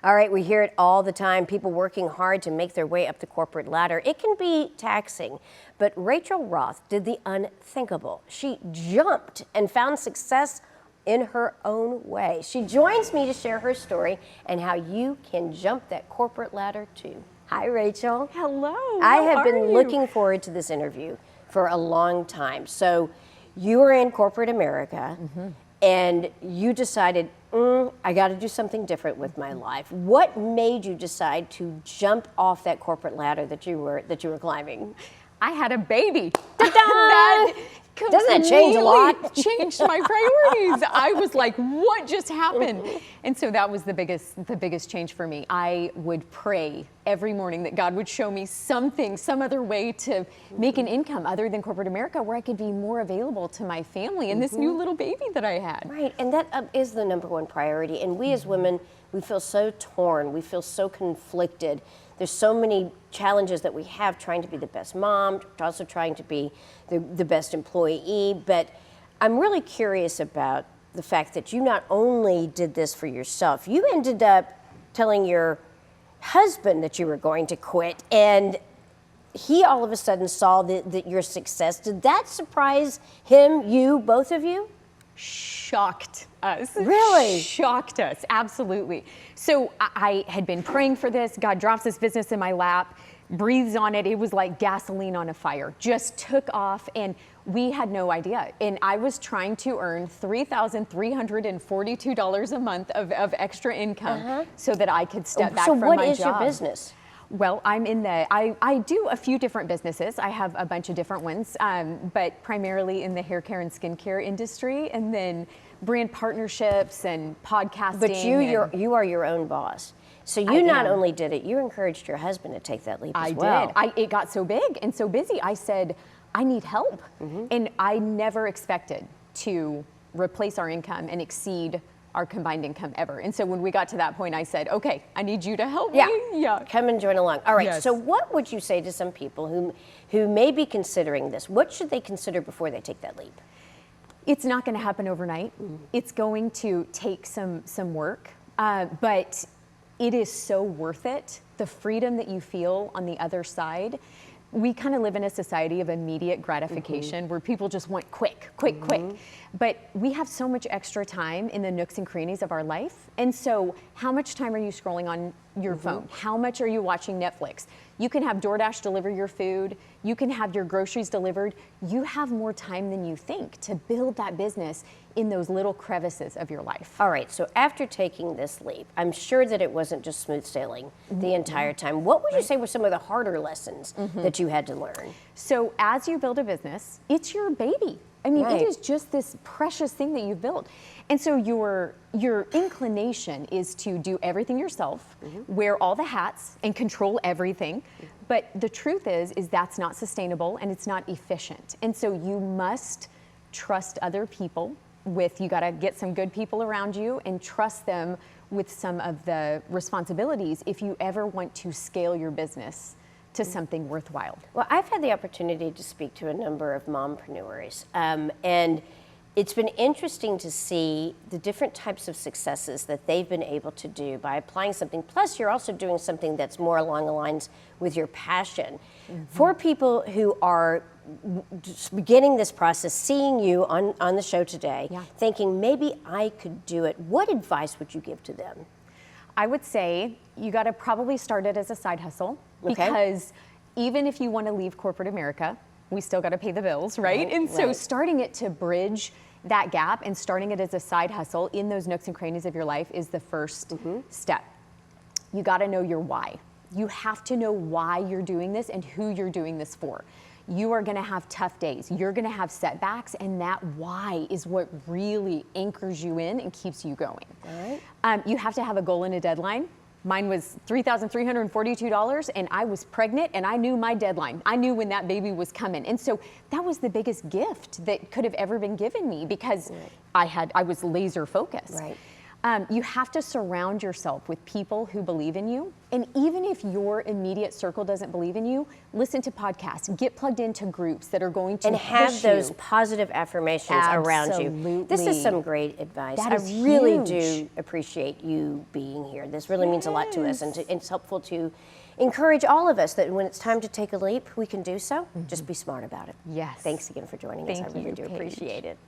All right, we hear it all the time, people working hard to make their way up the corporate ladder. It can be taxing, but Rachel Roth did the unthinkable. She jumped and found success in her own way. She joins me to share her story and how you can jump that corporate ladder too. Hi, Rachel. Hello. I have been looking forward to this interview for a long time. So you were in corporate America and you decided, I got to do something different with my life. What made you decide to jump off that corporate ladder that you were climbing? I had a baby. That doesn't that change a lot? Changed my priorities. I was like, what just happened? And so that was the biggest change for me. I would pray every morning that God would show me something, some other way to make an income other than corporate America where I could be more available to my family and this new little baby that I had. Right, and that is the number one priority. And we as women, we feel so torn, we feel so conflicted. There's so many challenges that we have trying to be the best mom, also trying to be the best employee. But I'm really curious about the fact that you not only did this for yourself, you ended up telling your husband that you were going to quit, and he all of a sudden saw your success. Did that surprise him, you, both of you? Shocked us. Really? Shocked us, absolutely. So I had been praying for this. God drops this business in my lap, breathes on it. It was like gasoline on a fire, just took off, and we had no idea. And I was trying to earn $3,342 a month of extra income so that I could step back from my job. So what is your business? Well, I do a few different businesses. I have a bunch of different ones, but primarily in the hair care and skincare industry, and then brand partnerships and podcasting. But you are your own boss. So you not only did it, you encouraged your husband to take that leap as well. I did. It got so big and so busy. I said, I need help. And I never expected to replace our income and exceed our combined income ever. And so when we got to that point, I said, okay, I need you to help me. Yeah. Come and join along. All right, Yes. So what would you say to some people who may be considering this? What should they consider before they take that leap? It's not going to happen overnight. It's going to take some work, but it is so worth it. The freedom that you feel on the other side. We kind of live in a society of immediate gratification where people just want quick. But we have so much extra time in the nooks and crannies of our life. And so how much time are you scrolling on your phone? How much are you watching Netflix? You can have DoorDash deliver your food. You can have your groceries delivered. You have more time than you think to build that business in those little crevices of your life. All right, so after taking this leap, I'm sure that it wasn't just smooth sailing the entire time. What would you say were some of the harder lessons that you had to learn? So as you build a business, it's your baby. I mean, it is just this precious thing that you've built. And so your inclination is to do everything yourself, wear all the hats and control everything. But the truth is that's not sustainable and it's not efficient. And so you must trust other people you gotta get some good people around you and trust them with some of the responsibilities if you ever want to scale your business to something worthwhile. Well, I've had the opportunity to speak to a number of mompreneurs, and it's been interesting to see the different types of successes that they've been able to do by applying something. Plus, you're also doing something that's more along the lines with your passion. For people who are just beginning this process, seeing you on the show today, thinking maybe I could do it, what advice would you give to them? I would say you got to probably start it as a side hustle because even if you want to leave corporate America, we still got to pay the bills, right? So starting it to bridge that gap and starting it as a side hustle in those nooks and crannies of your life is the first step. You got to know your why. You have to know why you're doing this and who you're doing this for. You are going to have tough days. You're going to have setbacks, and that why is what really anchors you in and keeps you going. All right. You have to have a goal and a deadline. Mine was $3,342, and I was pregnant, and I knew my deadline. I knew when that baby was coming. And so that was the biggest gift that could have ever been given me because I was laser focused. Right. You have to surround yourself with people who believe in you. And even if your immediate circle doesn't believe in you, listen to podcasts, get plugged into groups that are going to and have push those you. positive affirmations around you. This is Absolutely. some great advice. That is I really huge. do appreciate you being here. This really means a lot to us, and it's helpful to encourage all of us that when it's time to take a leap, we can do so. Just be smart about it. Yes. Thanks again for joining us. I Thank really you, do Paige. appreciate it.